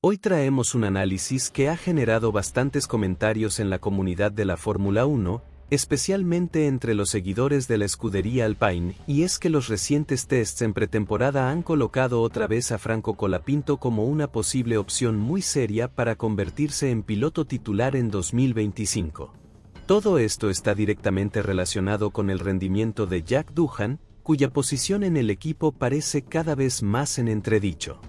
Hoy traemos un análisis que ha generado bastantes comentarios en la comunidad de la Fórmula 1, especialmente entre los seguidores de la escudería Alpine, y es que los recientes tests en pretemporada han colocado otra vez a Franco Colapinto como una posible opción muy seria para convertirse en piloto titular en 2025. Todo esto está directamente relacionado con el rendimiento de Jack Doohan, cuya posición en el equipo parece cada vez más en entredicho.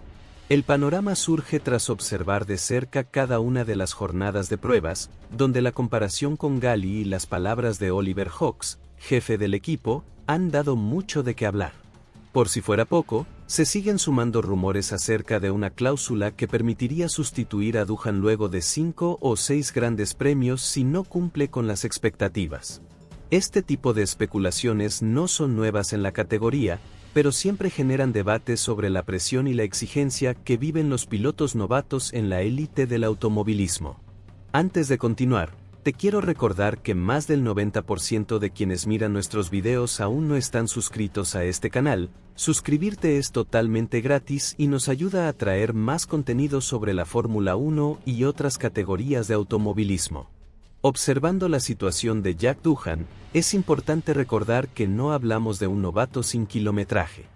El panorama surge tras observar de cerca cada una de las jornadas de pruebas, donde la comparación con Galli y las palabras de Oliver Hawks, jefe del equipo, han dado mucho de qué hablar. Por si fuera poco, se siguen sumando rumores acerca de una cláusula que permitiría sustituir a Doohan luego de 5 o 6 grandes premios si no cumple con las expectativas. Este tipo de especulaciones no son nuevas en la categoría, pero siempre generan debates sobre la presión y la exigencia que viven los pilotos novatos en la élite del automovilismo. Antes de continuar, te quiero recordar que más del 90% de quienes miran nuestros videos aún no están suscritos a este canal. Suscribirte es totalmente gratis y nos ayuda a traer más contenido sobre la Fórmula 1 y otras categorías de automovilismo. Observando la situación de Jack Doohan, es importante recordar que no hablamos de un novato sin kilometraje.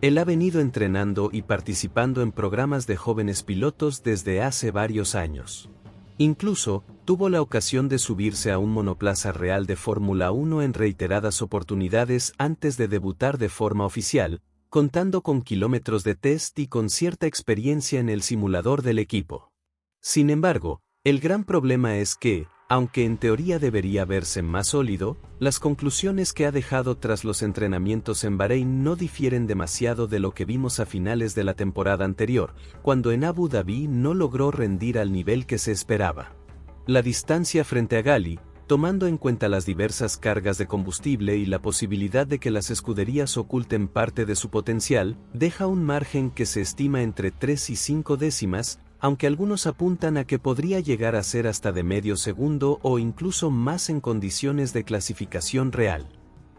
Él ha venido entrenando y participando en programas de jóvenes pilotos desde hace varios años. Incluso, tuvo la ocasión de subirse a un monoplaza real de Fórmula 1 en reiteradas oportunidades antes de debutar de forma oficial, contando con kilómetros de test y con cierta experiencia en el simulador del equipo. Sin embargo, el gran problema es que, aunque en teoría debería verse más sólido, las conclusiones que ha dejado tras los entrenamientos en Bahrein no difieren demasiado de lo que vimos a finales de la temporada anterior, cuando en Abu Dhabi no logró rendir al nivel que se esperaba. La distancia frente a Galli, tomando en cuenta las diversas cargas de combustible y la posibilidad de que las escuderías oculten parte de su potencial, deja un margen que se estima entre 3 y 5 décimas, aunque algunos apuntan a que podría llegar a ser hasta de medio segundo o incluso más en condiciones de clasificación real.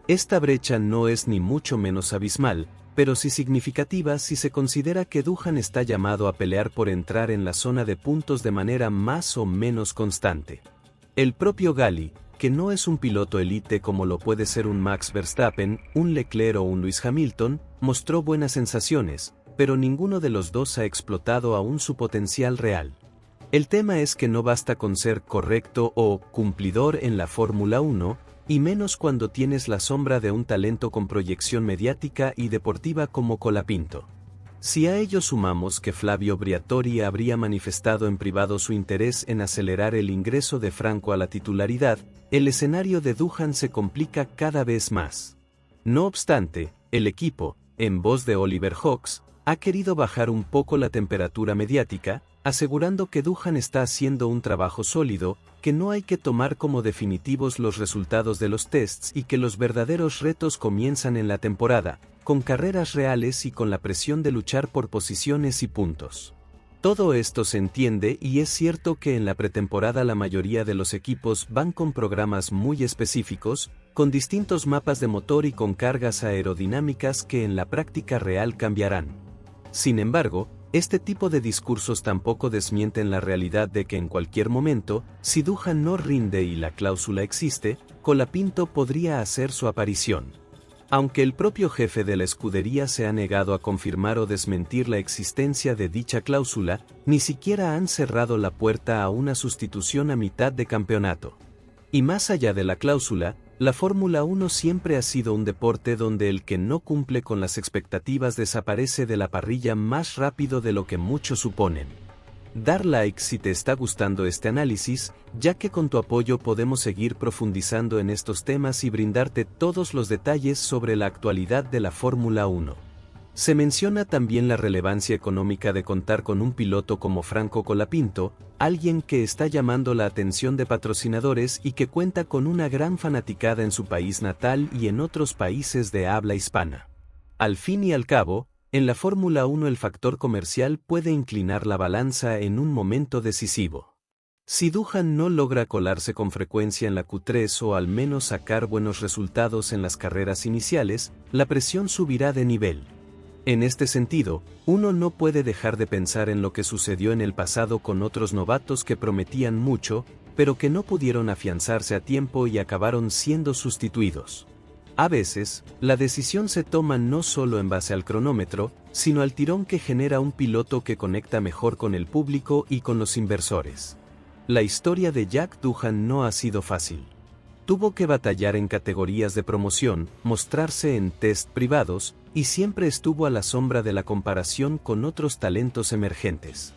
Esta brecha no es ni mucho menos abismal, pero sí significativa si se considera que Doohan está llamado a pelear por entrar en la zona de puntos de manera más o menos constante. El propio Galli, que no es un piloto elite como lo puede ser un Max Verstappen, un Leclerc o un Lewis Hamilton, mostró buenas sensaciones, pero ninguno de los dos ha explotado aún su potencial real. El tema es que no basta con ser correcto o cumplidor en la Fórmula 1, y menos cuando tienes la sombra de un talento con proyección mediática y deportiva como Colapinto. Si a ello sumamos que Flavio Briatore habría manifestado en privado su interés en acelerar el ingreso de Franco a la titularidad, el escenario de Doohan se complica cada vez más. No obstante, el equipo, en voz de Oliver Hawks, ha querido bajar un poco la temperatura mediática, asegurando que Doohan está haciendo un trabajo sólido, que no hay que tomar como definitivos los resultados de los tests y que los verdaderos retos comienzan en la temporada, con carreras reales y con la presión de luchar por posiciones y puntos. Todo esto se entiende y es cierto que en la pretemporada la mayoría de los equipos van con programas muy específicos, con distintos mapas de motor y con cargas aerodinámicas que en la práctica real cambiarán. Sin embargo, este tipo de discursos tampoco desmienten la realidad de que en cualquier momento, si Doohan no rinde y la cláusula existe, Colapinto podría hacer su aparición. Aunque el propio jefe de la escudería se ha negado a confirmar o desmentir la existencia de dicha cláusula, ni siquiera han cerrado la puerta a una sustitución a mitad de campeonato. Y más allá de la cláusula, la Fórmula 1 siempre ha sido un deporte donde el que no cumple con las expectativas desaparece de la parrilla más rápido de lo que muchos suponen. Dar like si te está gustando este análisis, ya que con tu apoyo podemos seguir profundizando en estos temas y brindarte todos los detalles sobre la actualidad de la Fórmula 1. Se menciona también la relevancia económica de contar con un piloto como Franco Colapinto, alguien que está llamando la atención de patrocinadores y que cuenta con una gran fanaticada en su país natal y en otros países de habla hispana. Al fin y al cabo, en la Fórmula 1 el factor comercial puede inclinar la balanza en un momento decisivo. Si Doohan no logra colarse con frecuencia en la Q3 o al menos sacar buenos resultados en las carreras iniciales, la presión subirá de nivel. En este sentido, uno no puede dejar de pensar en lo que sucedió en el pasado con otros novatos que prometían mucho, pero que no pudieron afianzarse a tiempo y acabaron siendo sustituidos. A veces, la decisión se toma no solo en base al cronómetro, sino al tirón que genera un piloto que conecta mejor con el público y con los inversores. La historia de Jack Doohan no ha sido fácil. Tuvo que batallar en categorías de promoción, mostrarse en test privados, y siempre estuvo a la sombra de la comparación con otros talentos emergentes.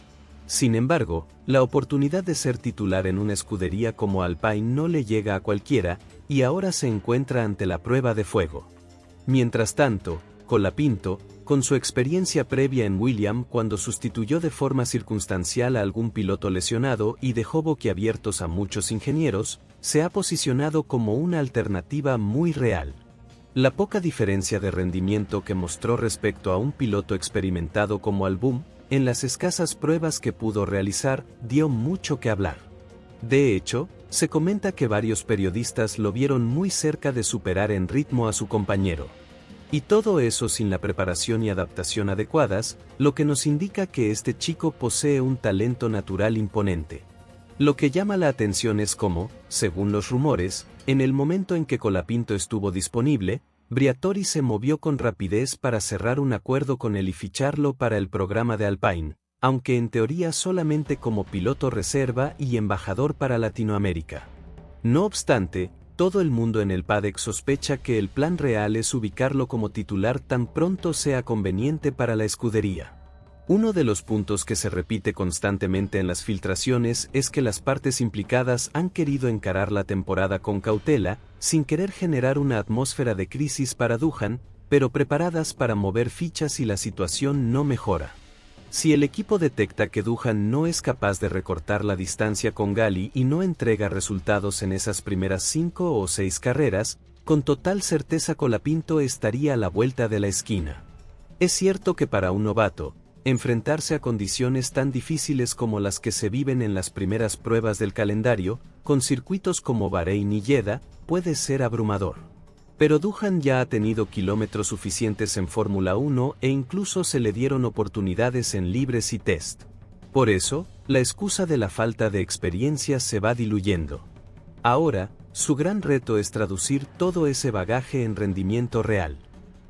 Sin embargo, la oportunidad de ser titular en una escudería como Alpine no le llega a cualquiera, y ahora se encuentra ante la prueba de fuego. Mientras tanto, Colapinto, con su experiencia previa en Williams cuando sustituyó de forma circunstancial a algún piloto lesionado y dejó boquiabiertos a muchos ingenieros, se ha posicionado como una alternativa muy real. La poca diferencia de rendimiento que mostró respecto a un piloto experimentado como Album, en las escasas pruebas que pudo realizar, dio mucho que hablar. De hecho, se comenta que varios periodistas lo vieron muy cerca de superar en ritmo a su compañero. Y todo eso sin la preparación y adaptación adecuadas, lo que nos indica que este chico posee un talento natural imponente. Lo que llama la atención es cómo, según los rumores, en el momento en que Colapinto estuvo disponible, Briatore se movió con rapidez para cerrar un acuerdo con él y ficharlo para el programa de Alpine, aunque en teoría solamente como piloto reserva y embajador para Latinoamérica. No obstante, todo el mundo en el paddock sospecha que el plan real es ubicarlo como titular tan pronto sea conveniente para la escudería. Uno de los puntos que se repite constantemente en las filtraciones es que las partes implicadas han querido encarar la temporada con cautela, sin querer generar una atmósfera de crisis para Doohan, pero preparadas para mover fichas si la situación no mejora. Si el equipo detecta que Doohan no es capaz de recortar la distancia con Gali y no entrega resultados en esas primeras 5 o 6 carreras, con total certeza Colapinto estaría a la vuelta de la esquina. Es cierto que para un novato, enfrentarse a condiciones tan difíciles como las que se viven en las primeras pruebas del calendario, con circuitos como Bahrein y Jeddah, puede ser abrumador. Pero Doohan ya ha tenido kilómetros suficientes en Fórmula 1 e incluso se le dieron oportunidades en libres y test. Por eso, la excusa de la falta de experiencia se va diluyendo. Ahora, su gran reto es traducir todo ese bagaje en rendimiento real.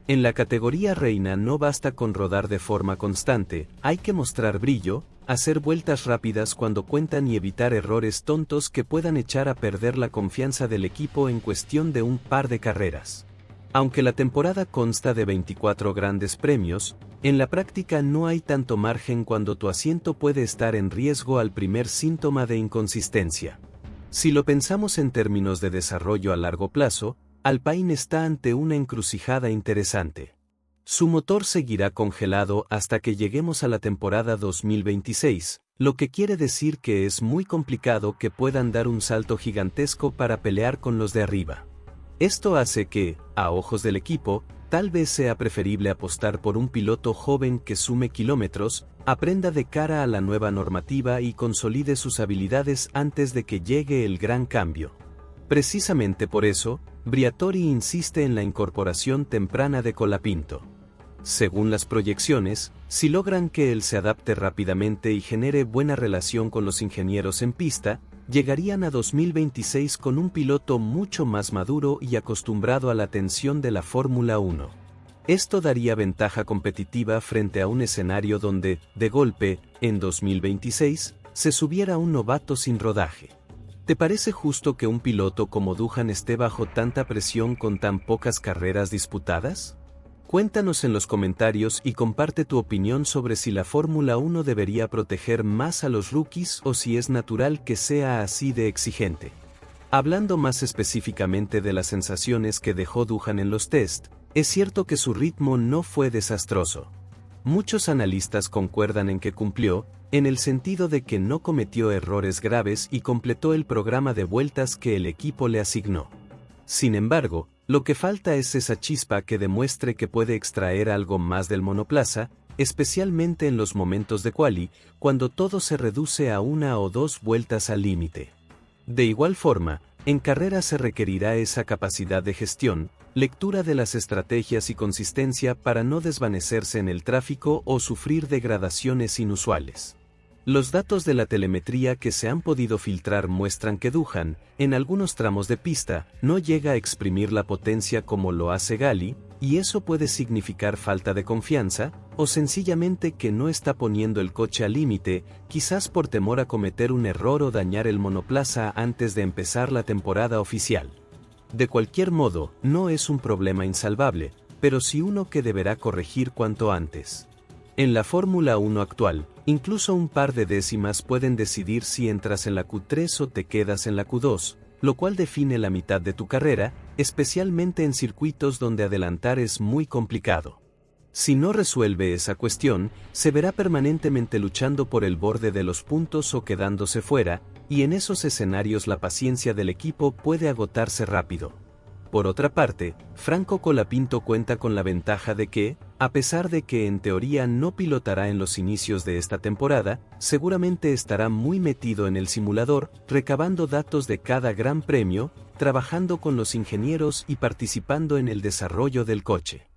En la categoría reina no basta con rodar de forma constante, hay que mostrar brillo, hacer vueltas rápidas cuando cuentan y evitar errores tontos que puedan echar a perder la confianza del equipo en cuestión de un par de carreras. Aunque la temporada consta de 24 grandes premios, en la práctica no hay tanto margen cuando tu asiento puede estar en riesgo al primer síntoma de inconsistencia. Si lo pensamos en términos de desarrollo a largo plazo, Alpine está ante una encrucijada interesante. Su motor seguirá congelado hasta que lleguemos a la temporada 2026, lo que quiere decir que es muy complicado que puedan dar un salto gigantesco para pelear con los de arriba. Esto hace que, a ojos del equipo, tal vez sea preferible apostar por un piloto joven que sume kilómetros, aprenda de cara a la nueva normativa y consolide sus habilidades antes de que llegue el gran cambio. Precisamente por eso, Briatore insiste en la incorporación temprana de Colapinto. Según las proyecciones, si logran que él se adapte rápidamente y genere buena relación con los ingenieros en pista, llegarían a 2026 con un piloto mucho más maduro y acostumbrado a la tensión de la Fórmula 1. Esto daría ventaja competitiva frente a un escenario donde, de golpe, en 2026, se subiera un novato sin rodaje. ¿Te parece justo que un piloto como Doohan esté bajo tanta presión con tan pocas carreras disputadas? Cuéntanos en los comentarios y comparte tu opinión sobre si la Fórmula 1 debería proteger más a los rookies o si es natural que sea así de exigente. Hablando más específicamente de las sensaciones que dejó Doohan en los test, es cierto que su ritmo no fue desastroso. Muchos analistas concuerdan en que cumplió, en el sentido de que no cometió errores graves y completó el programa de vueltas que el equipo le asignó. Sin embargo, lo que falta es esa chispa que demuestre que puede extraer algo más del monoplaza, especialmente en los momentos de quali, cuando todo se reduce a 1 o 2 vueltas al límite. De igual forma, En carrera se requerirá esa capacidad de gestión, lectura de las estrategias y consistencia para no desvanecerse en el tráfico o sufrir degradaciones inusuales. Los datos de la telemetría que se han podido filtrar muestran que Doohan, en algunos tramos de pista, no llega a exprimir la potencia como lo hace Gali, y eso puede significar falta de confianza, o sencillamente que no está poniendo el coche al límite, quizás por temor a cometer un error o dañar el monoplaza antes de empezar la temporada oficial. De cualquier modo, no es un problema insalvable, pero sí uno que deberá corregir cuanto antes. En la Fórmula 1 actual, incluso un par de décimas pueden decidir si entras en la Q3 o te quedas en la Q2, lo cual define la mitad de tu carrera, especialmente en circuitos donde adelantar es muy complicado. Si no resuelve esa cuestión, se verá permanentemente luchando por el borde de los puntos o quedándose fuera, y en esos escenarios la paciencia del equipo puede agotarse rápido. Por otra parte, Franco Colapinto cuenta con la ventaja de que, a pesar de que en teoría no pilotará en los inicios de esta temporada, seguramente estará muy metido en el simulador, recabando datos de cada gran premio, trabajando con los ingenieros y participando en el desarrollo del coche.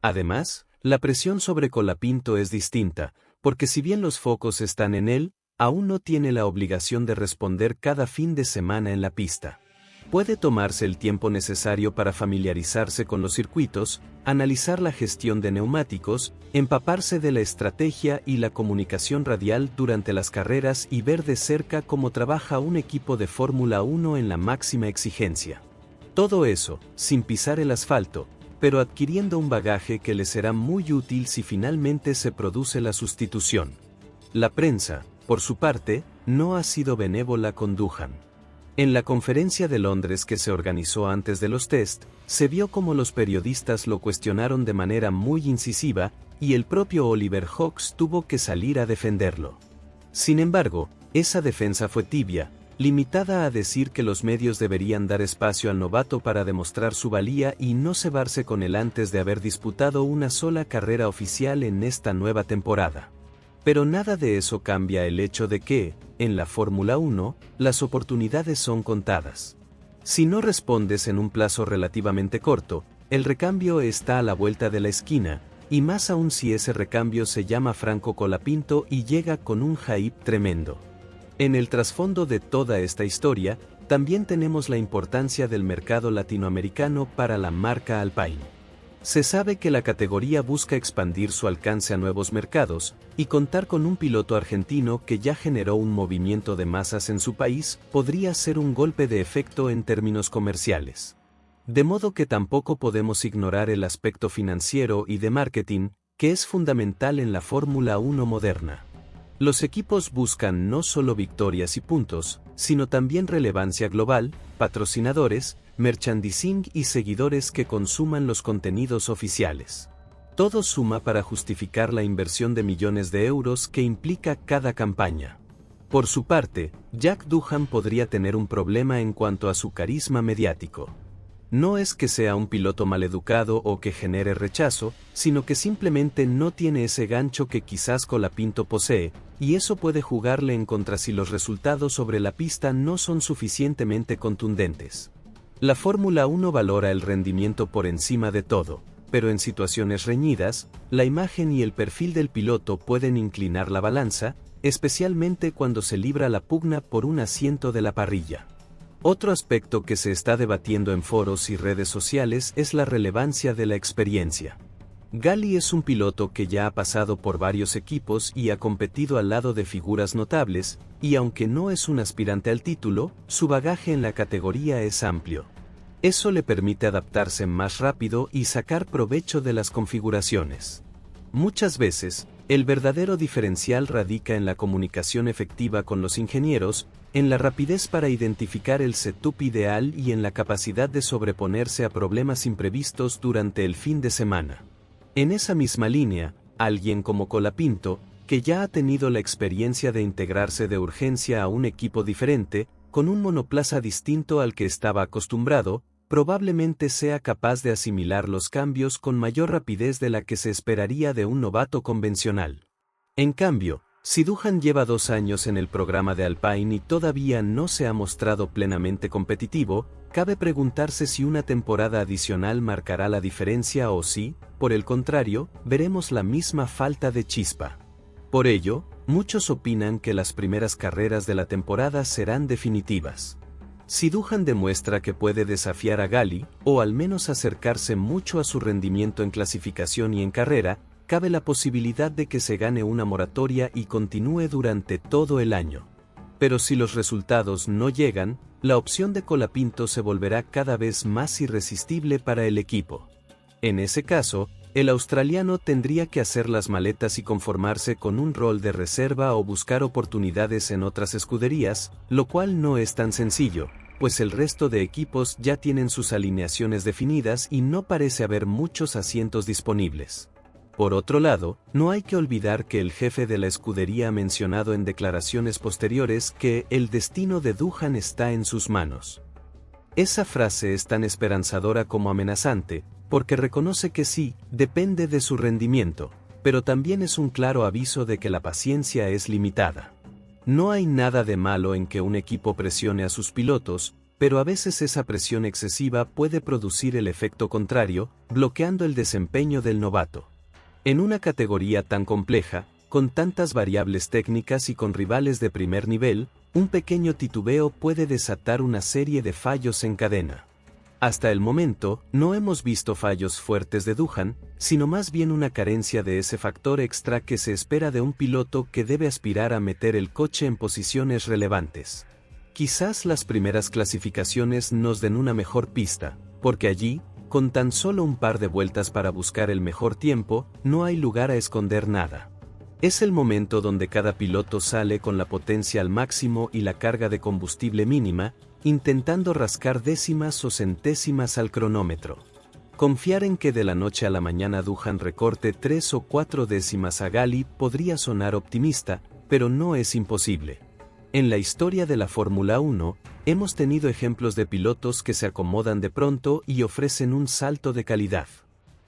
Además, la presión sobre Colapinto es distinta, porque si bien los focos están en él, aún no tiene la obligación de responder cada fin de semana en la pista. Puede tomarse el tiempo necesario para familiarizarse con los circuitos, analizar la gestión de neumáticos, empaparse de la estrategia y la comunicación radial durante las carreras y ver de cerca cómo trabaja un equipo de Fórmula 1 en la máxima exigencia. Todo eso, sin pisar el asfalto, pero adquiriendo un bagaje que le será muy útil si finalmente se produce la sustitución. La prensa, por su parte, no ha sido benévola con Doohan. En la conferencia de Londres que se organizó antes de los test, se vio como los periodistas lo cuestionaron de manera muy incisiva, y el propio Oliver Hawks tuvo que salir a defenderlo. Sin embargo, esa defensa fue tibia, limitada a decir que los medios deberían dar espacio al novato para demostrar su valía y no cebarse con él antes de haber disputado una sola carrera oficial en esta nueva temporada. Pero nada de eso cambia el hecho de que, en la Fórmula 1, las oportunidades son contadas. Si no respondes en un plazo relativamente corto, el recambio está a la vuelta de la esquina, y más aún si ese recambio se llama Franco Colapinto y llega con un hype tremendo. En el trasfondo de toda esta historia, también tenemos la importancia del mercado latinoamericano para la marca Alpine. Se sabe que la categoría busca expandir su alcance a nuevos mercados, y contar con un piloto argentino que ya generó un movimiento de masas en su país podría ser un golpe de efecto en términos comerciales. De modo que tampoco podemos ignorar el aspecto financiero y de marketing, que es fundamental en la Fórmula 1 moderna. Los equipos buscan no solo victorias y puntos, sino también relevancia global, patrocinadores, merchandising y seguidores que consuman los contenidos oficiales. Todo suma para justificar la inversión de millones de euros que implica cada campaña. Por su parte, Jack Doohan podría tener un problema en cuanto a su carisma mediático. No es que sea un piloto maleducado o que genere rechazo, sino que simplemente no tiene ese gancho que quizás Colapinto posee, y eso puede jugarle en contra si los resultados sobre la pista no son suficientemente contundentes. La Fórmula 1 valora el rendimiento por encima de todo, pero en situaciones reñidas, la imagen y el perfil del piloto pueden inclinar la balanza, especialmente cuando se libra la pugna por un asiento de la parrilla. Otro aspecto que se está debatiendo en foros y redes sociales es la relevancia de la experiencia. Gali es un piloto que ya ha pasado por varios equipos y ha competido al lado de figuras notables, y aunque no es un aspirante al título, su bagaje en la categoría es amplio. Eso le permite adaptarse más rápido y sacar provecho de las configuraciones. Muchas veces, el verdadero diferencial radica en la comunicación efectiva con los ingenieros, en la rapidez para identificar el setup ideal y en la capacidad de sobreponerse a problemas imprevistos durante el fin de semana. En esa misma línea, alguien como Colapinto, que ya ha tenido la experiencia de integrarse de urgencia a un equipo diferente, con un monoplaza distinto al que estaba acostumbrado, probablemente sea capaz de asimilar los cambios con mayor rapidez de la que se esperaría de un novato convencional. En cambio, Si Duhan lleva 2 años en el programa de Alpine y todavía no se ha mostrado plenamente competitivo, cabe preguntarse si una temporada adicional marcará la diferencia o si, por el contrario, veremos la misma falta de chispa. Por ello, muchos opinan que las primeras carreras de la temporada serán definitivas. Si Duhan demuestra que puede desafiar a Gali, o al menos acercarse mucho a su rendimiento en clasificación y en carrera, cabe la posibilidad de que se gane una moratoria y continúe durante todo el año. Pero si los resultados no llegan, la opción de Colapinto se volverá cada vez más irresistible para el equipo. En ese caso, el australiano tendría que hacer las maletas y conformarse con un rol de reserva o buscar oportunidades en otras escuderías, lo cual no es tan sencillo, pues el resto de equipos ya tienen sus alineaciones definidas y no parece haber muchos asientos disponibles. Por otro lado, no hay que olvidar que el jefe de la escudería ha mencionado en declaraciones posteriores que el destino de Duhan está en sus manos. Esa frase es tan esperanzadora como amenazante, porque reconoce que sí, depende de su rendimiento, pero también es un claro aviso de que la paciencia es limitada. No hay nada de malo en que un equipo presione a sus pilotos, pero a veces esa presión excesiva puede producir el efecto contrario, bloqueando el desempeño del novato. En una categoría tan compleja, con tantas variables técnicas y con rivales de primer nivel, un pequeño titubeo puede desatar una serie de fallos en cadena. Hasta el momento, no hemos visto fallos fuertes de Duhan, sino más bien una carencia de ese factor extra que se espera de un piloto que debe aspirar a meter el coche en posiciones relevantes. Quizás las primeras clasificaciones nos den una mejor pista, porque allí, con tan solo un par de vueltas para buscar el mejor tiempo, no hay lugar a esconder nada. Es el momento donde cada piloto sale con la potencia al máximo y la carga de combustible mínima, intentando rascar décimas o centésimas al cronómetro. Confiar en que de la noche a la mañana Duhan recorte 3 o 4 décimas a Gali podría sonar optimista, pero no es imposible. En la historia de la Fórmula 1, hemos tenido ejemplos de pilotos que se acomodan de pronto y ofrecen un salto de calidad.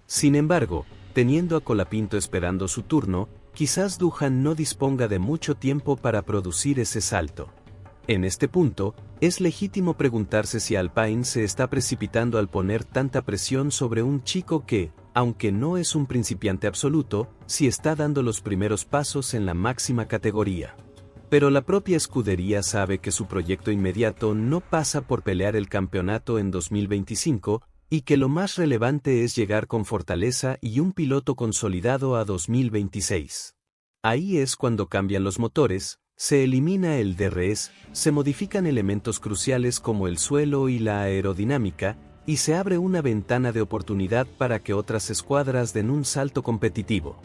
Sin embargo, teniendo a Colapinto esperando su turno, quizás Duhan no disponga de mucho tiempo para producir ese salto. En este punto, es legítimo preguntarse si Alpine se está precipitando al poner tanta presión sobre un chico que, aunque no es un principiante absoluto, sí está dando los primeros pasos en la máxima categoría. Pero la propia escudería sabe que su proyecto inmediato no pasa por pelear el campeonato en 2025, y que lo más relevante es llegar con fortaleza y un piloto consolidado a 2026. Ahí es cuando cambian los motores, se elimina el DRS, se modifican elementos cruciales como el suelo y la aerodinámica, y se abre una ventana de oportunidad para que otras escuadras den un salto competitivo.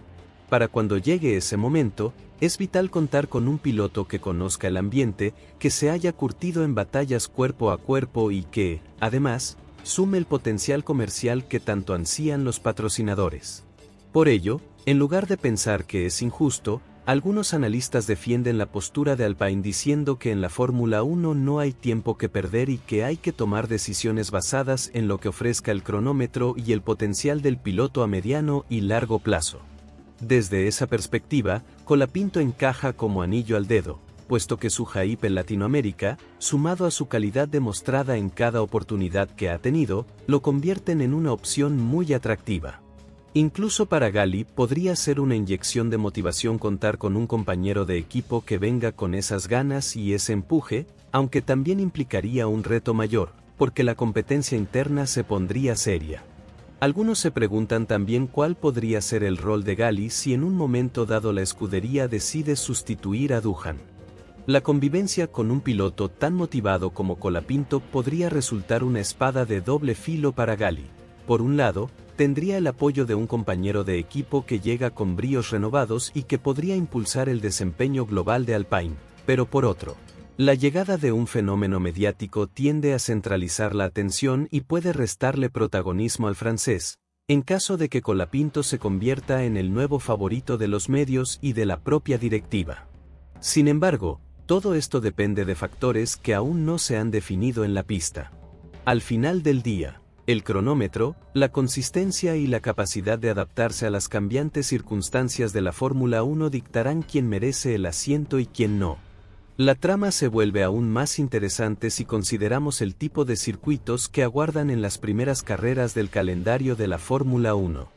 Para cuando llegue ese momento, es vital contar con un piloto que conozca el ambiente, que se haya curtido en batallas cuerpo a cuerpo y que, además, sume el potencial comercial que tanto ansían los patrocinadores. Por ello, en lugar de pensar que es injusto, algunos analistas defienden la postura de Alpine diciendo que en la Fórmula 1 no hay tiempo que perder y que hay que tomar decisiones basadas en lo que ofrezca el cronómetro y el potencial del piloto a mediano y largo plazo. Desde esa perspectiva, Colapinto encaja como anillo al dedo, puesto que su hype en Latinoamérica, sumado a su calidad demostrada en cada oportunidad que ha tenido, lo convierten en una opción muy atractiva. Incluso para Gali podría ser una inyección de motivación contar con un compañero de equipo que venga con esas ganas y ese empuje, aunque también implicaría un reto mayor, porque la competencia interna se pondría seria. Algunos se preguntan también cuál podría ser el rol de Gali si en un momento dado la escudería decide sustituir a Duhan. La convivencia con un piloto tan motivado como Colapinto podría resultar una espada de doble filo para Gali. Por un lado, tendría el apoyo de un compañero de equipo que llega con bríos renovados y que podría impulsar el desempeño global de Alpine, pero por otro, la llegada de un fenómeno mediático tiende a centralizar la atención y puede restarle protagonismo al francés, en caso de que Colapinto se convierta en el nuevo favorito de los medios y de la propia directiva. Sin embargo, todo esto depende de factores que aún no se han definido en la pista. Al final del día, El cronómetro, la consistencia y la capacidad de adaptarse a las cambiantes circunstancias de la Fórmula 1 dictarán quién merece el asiento y quién no. La trama se vuelve aún más interesante si consideramos el tipo de circuitos que aguardan en las primeras carreras del calendario de la Fórmula 1.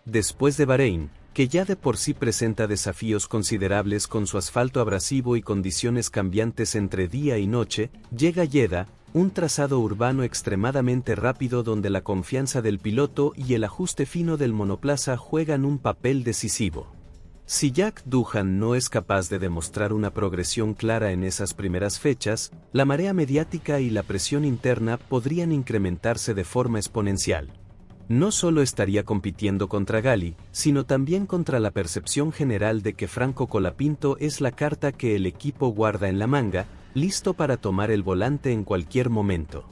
Después de Bahrein, que ya de por sí presenta desafíos considerables con su asfalto abrasivo y condiciones cambiantes entre día y noche, llega Jeddah, un trazado urbano extremadamente rápido donde la confianza del piloto y el ajuste fino del monoplaza juegan un papel decisivo. Si Jack Doohan no es capaz de demostrar una progresión clara en esas primeras fechas, la marea mediática y la presión interna podrían incrementarse de forma exponencial. No solo estaría compitiendo contra Galli, sino también contra la percepción general de que Franco Colapinto es la carta que el equipo guarda en la manga, listo para tomar el volante en cualquier momento.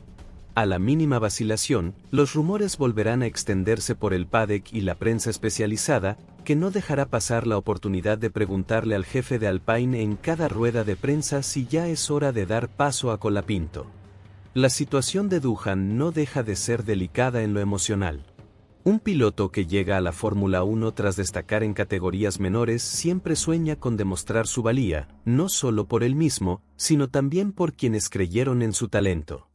A la mínima vacilación, los rumores volverán a extenderse por el paddock y la prensa especializada, que no dejará pasar la oportunidad de preguntarle al jefe de Alpine en cada rueda de prensa si ya es hora de dar paso a Colapinto. La situación de Doohan no deja de ser delicada en lo emocional. Un piloto que llega a la Fórmula 1 tras destacar en categorías menores siempre sueña con demostrar su valía, no solo por él mismo, sino también por quienes creyeron en su talento.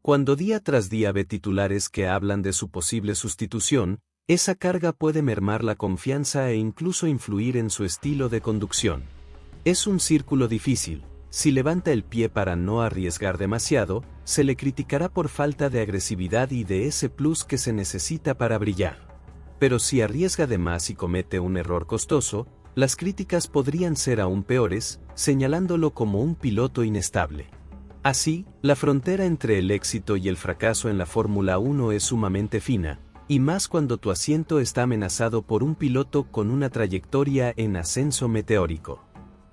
Cuando día tras día ve titulares que hablan de su posible sustitución, esa carga puede mermar la confianza e incluso influir en su estilo de conducción. Es un círculo difícil. Si levanta el pie para no arriesgar demasiado, se le criticará por falta de agresividad y de ese plus que se necesita para brillar. Pero si arriesga de más y comete un error costoso, las críticas podrían ser aún peores, señalándolo como un piloto inestable. Así, la frontera entre el éxito y el fracaso en la Fórmula 1 es sumamente fina, y más cuando tu asiento está amenazado por un piloto con una trayectoria en ascenso meteórico.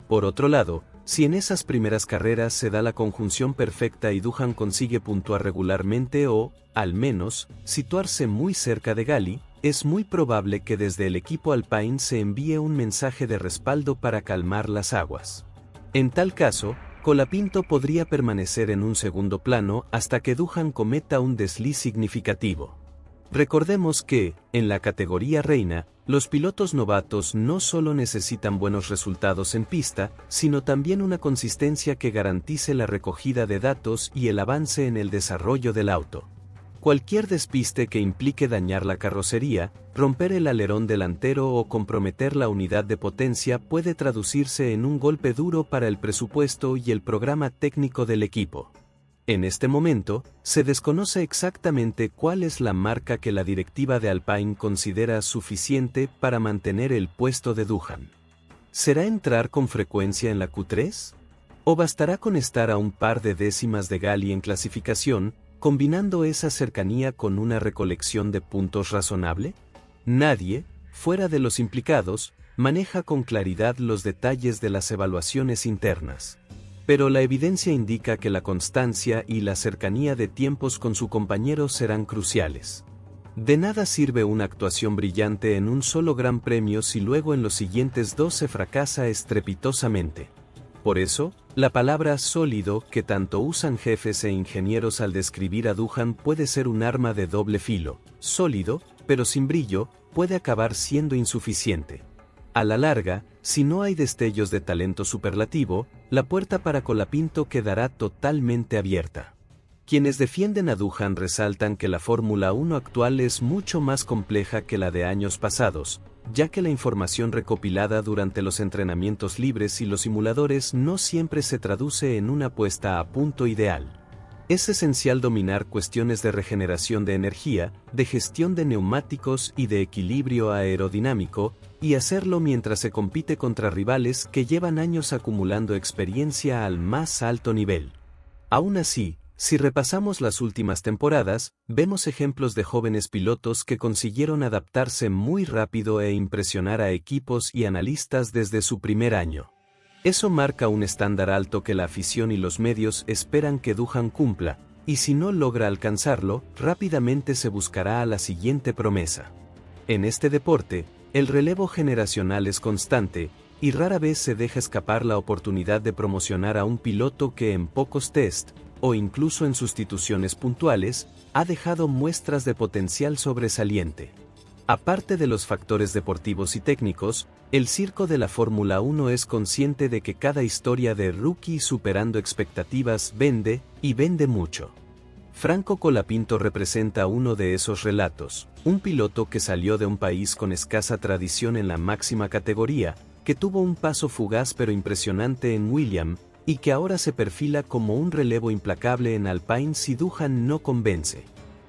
Por otro lado, si en esas primeras carreras se da la conjunción perfecta y Doohan consigue puntuar regularmente o, al menos, situarse muy cerca de Galli, es muy probable que desde el equipo Alpine se envíe un mensaje de respaldo para calmar las aguas. En tal caso, Colapinto podría permanecer en un segundo plano hasta que Doohan cometa un desliz significativo. Recordemos que, en la categoría reina, los pilotos novatos no solo necesitan buenos resultados en pista, sino también una consistencia que garantice la recogida de datos y el avance en el desarrollo del auto. Cualquier despiste que implique dañar la carrocería, romper el alerón delantero o comprometer la unidad de potencia puede traducirse en un golpe duro para el presupuesto y el programa técnico del equipo. En este momento, se desconoce exactamente cuál es la marca que la directiva de Alpine considera suficiente para mantener el puesto de Doohan. ¿Será entrar con frecuencia en la Q3? ¿O bastará con estar a un par de décimas de Galli en clasificación, combinando esa cercanía con una recolección de puntos razonable? Nadie, fuera de los implicados, maneja con claridad los detalles de las evaluaciones internas. Pero la evidencia indica que la constancia y la cercanía de tiempos con su compañero serán cruciales. De nada sirve una actuación brillante en un solo gran premio si luego en los siguientes dos se fracasa estrepitosamente. Por eso, la palabra sólido que tanto usan jefes e ingenieros al describir a Doohan puede ser un arma de doble filo. Sólido, pero sin brillo, puede acabar siendo insuficiente. A la larga, si no hay destellos de talento superlativo, la puerta para Colapinto quedará totalmente abierta. Quienes defienden a Doohan resaltan que la Fórmula 1 actual es mucho más compleja que la de años pasados, ya que la información recopilada durante los entrenamientos libres y los simuladores no siempre se traduce en una puesta a punto ideal. Es esencial dominar cuestiones de regeneración de energía, de gestión de neumáticos y de equilibrio aerodinámico, y hacerlo mientras se compite contra rivales que llevan años acumulando experiencia al más alto nivel. Aún así, si repasamos las últimas temporadas, vemos ejemplos de jóvenes pilotos que consiguieron adaptarse muy rápido e impresionar a equipos y analistas desde su primer año. Eso marca un estándar alto que la afición y los medios esperan que Doohan cumpla, y si no logra alcanzarlo, rápidamente se buscará a la siguiente promesa. En este deporte, el relevo generacional es constante, y rara vez se deja escapar la oportunidad de promocionar a un piloto que en pocos test, o incluso en sustituciones puntuales, ha dejado muestras de potencial sobresaliente. Aparte de los factores deportivos y técnicos, el circo de la Fórmula 1 es consciente de que cada historia de rookie superando expectativas vende, y vende mucho. Franco Colapinto representa uno de esos relatos, un piloto que salió de un país con escasa tradición en la máxima categoría, que tuvo un paso fugaz pero impresionante en Williams, y que ahora se perfila como un relevo implacable en Alpine si Doohan no convence.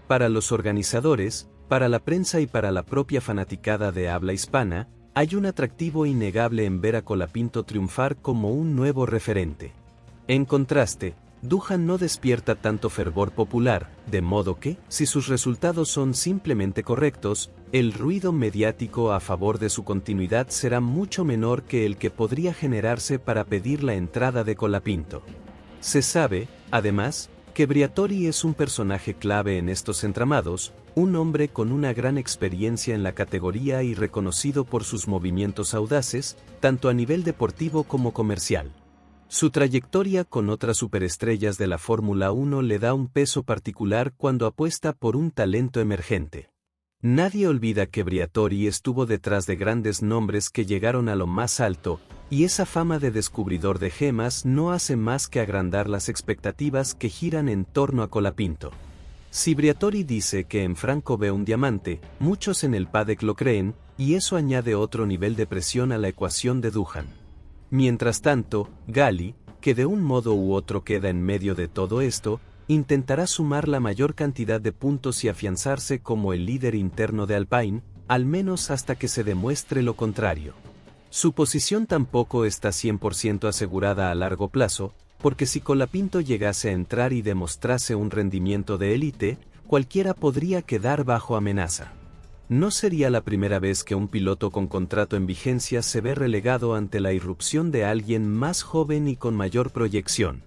Para los organizadores, para la prensa y para la propia fanaticada de habla hispana, hay un atractivo innegable en ver a Colapinto triunfar como un nuevo referente. En contraste, Doohan no despierta tanto fervor popular, de modo que, si sus resultados son simplemente correctos, el ruido mediático a favor de su continuidad será mucho menor que el que podría generarse para pedir la entrada de Colapinto. Se sabe, además, que Briatore es un personaje clave en estos entramados, un hombre con una gran experiencia en la categoría y reconocido por sus movimientos audaces, tanto a nivel deportivo como comercial. Su trayectoria con otras superestrellas de la Fórmula 1 le da un peso particular cuando apuesta por un talento emergente. Nadie olvida que Briatore estuvo detrás de grandes nombres que llegaron a lo más alto, y esa fama de descubridor de gemas no hace más que agrandar las expectativas que giran en torno a Colapinto. Si Briatore dice que en Franco ve un diamante, muchos en el paddock lo creen, y eso añade otro nivel de presión a la ecuación de Doohan. Mientras tanto, Galli, que de un modo u otro queda en medio de todo esto, intentará sumar la mayor cantidad de puntos y afianzarse como el líder interno de Alpine, al menos hasta que se demuestre lo contrario. Su posición tampoco está 100% asegurada a largo plazo, porque si Colapinto llegase a entrar y demostrase un rendimiento de élite, cualquiera podría quedar bajo amenaza. No sería la primera vez que un piloto con contrato en vigencia se ve relegado ante la irrupción de alguien más joven y con mayor proyección.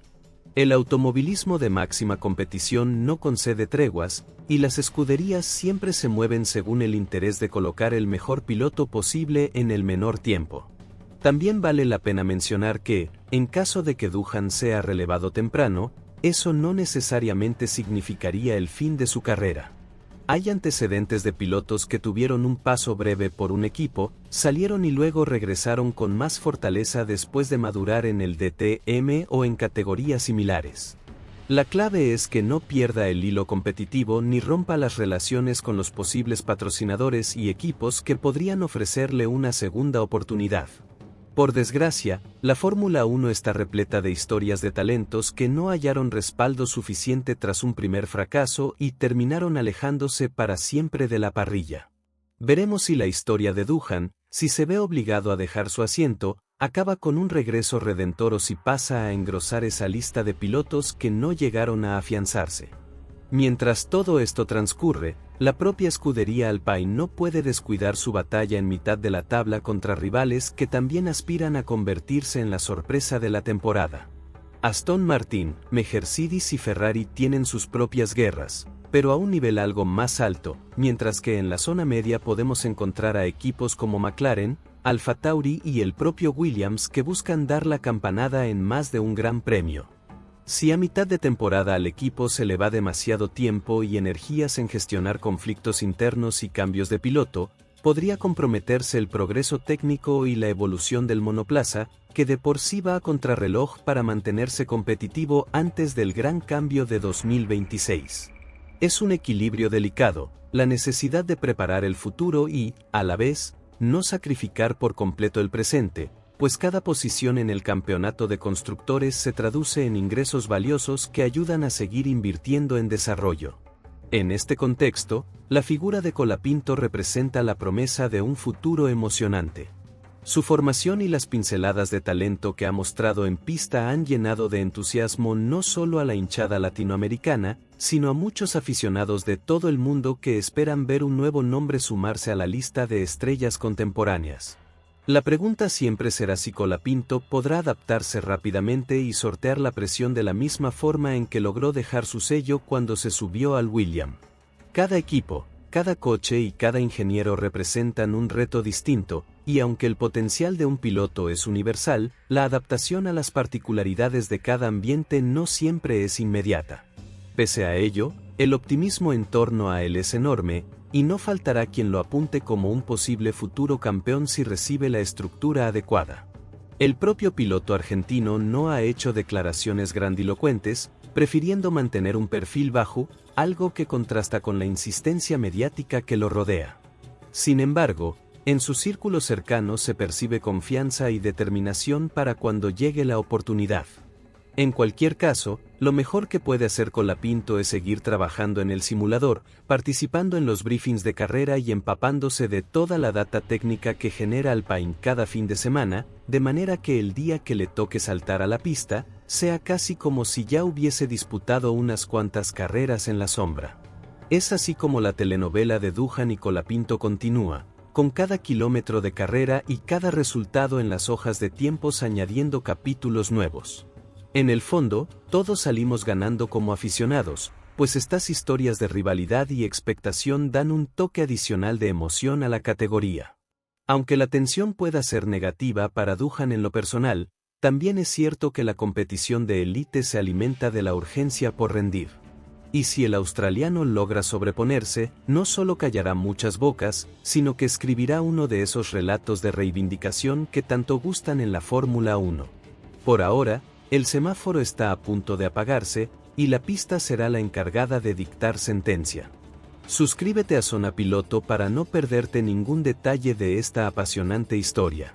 El automovilismo de máxima competición no concede treguas, y las escuderías siempre se mueven según el interés de colocar el mejor piloto posible en el menor tiempo. También vale la pena mencionar que, en caso de que Doohan sea relevado temprano, eso no necesariamente significaría el fin de su carrera. Hay antecedentes de pilotos que tuvieron un paso breve por un equipo, salieron y luego regresaron con más fortaleza después de madurar en el DTM o en categorías similares. La clave es que no pierda el hilo competitivo ni rompa las relaciones con los posibles patrocinadores y equipos que podrían ofrecerle una segunda oportunidad. Por desgracia, la Fórmula 1 está repleta de historias de talentos que no hallaron respaldo suficiente tras un primer fracaso y terminaron alejándose para siempre de la parrilla. Veremos si la historia de Doohan, si se ve obligado a dejar su asiento, acaba con un regreso redentor o si pasa a engrosar esa lista de pilotos que no llegaron a afianzarse. Mientras todo esto transcurre, la propia escudería Alpine no puede descuidar su batalla en mitad de la tabla contra rivales que también aspiran a convertirse en la sorpresa de la temporada. Aston Martin, Mercedes y Ferrari tienen sus propias guerras, pero a un nivel algo más alto, mientras que en la zona media podemos encontrar a equipos como McLaren, Alfa Tauri y el propio Williams que buscan dar la campanada en más de un gran premio. Si a mitad de temporada al equipo se le va demasiado tiempo y energías en gestionar conflictos internos y cambios de piloto, podría comprometerse el progreso técnico y la evolución del monoplaza, que de por sí va a contrarreloj para mantenerse competitivo antes del gran cambio de 2026. Es un equilibrio delicado, la necesidad de preparar el futuro y, a la vez, no sacrificar por completo el presente, pues cada posición en el campeonato de constructores se traduce en ingresos valiosos que ayudan a seguir invirtiendo en desarrollo. En este contexto, la figura de Colapinto representa la promesa de un futuro emocionante. Su formación y las pinceladas de talento que ha mostrado en pista han llenado de entusiasmo no solo a la hinchada latinoamericana, sino a muchos aficionados de todo el mundo que esperan ver un nuevo nombre sumarse a la lista de estrellas contemporáneas. La pregunta siempre será si Colapinto podrá adaptarse rápidamente y sortear la presión de la misma forma en que logró dejar su sello cuando se subió al Williams. Cada equipo, cada coche y cada ingeniero representan un reto distinto, y aunque el potencial de un piloto es universal, la adaptación a las particularidades de cada ambiente no siempre es inmediata. Pese a ello, el optimismo en torno a él es enorme, y no faltará quien lo apunte como un posible futuro campeón si recibe la estructura adecuada. El propio piloto argentino no ha hecho declaraciones grandilocuentes, prefiriendo mantener un perfil bajo, algo que contrasta con la insistencia mediática que lo rodea. Sin embargo, en su círculo cercano se percibe confianza y determinación para cuando llegue la oportunidad. En cualquier caso, lo mejor que puede hacer Colapinto es seguir trabajando en el simulador, participando en los briefings de carrera y empapándose de toda la data técnica que genera Alpine cada fin de semana, de manera que el día que le toque saltar a la pista, sea casi como si ya hubiese disputado unas cuantas carreras en la sombra. Es así como la telenovela de Duhan y Colapinto continúa, con cada kilómetro de carrera y cada resultado en las hojas de tiempos añadiendo capítulos nuevos. En el fondo, todos salimos ganando como aficionados, pues estas historias de rivalidad y expectación dan un toque adicional de emoción a la categoría. Aunque la tensión pueda ser negativa para Duhan en lo personal, también es cierto que la competición de élite se alimenta de la urgencia por rendir. Y si el australiano logra sobreponerse, no solo callará muchas bocas, sino que escribirá uno de esos relatos de reivindicación que tanto gustan en la Fórmula 1. Por ahora, el semáforo está a punto de apagarse, y la pista será la encargada de dictar sentencia. Suscríbete a Zona Piloto para no perderte ningún detalle de esta apasionante historia.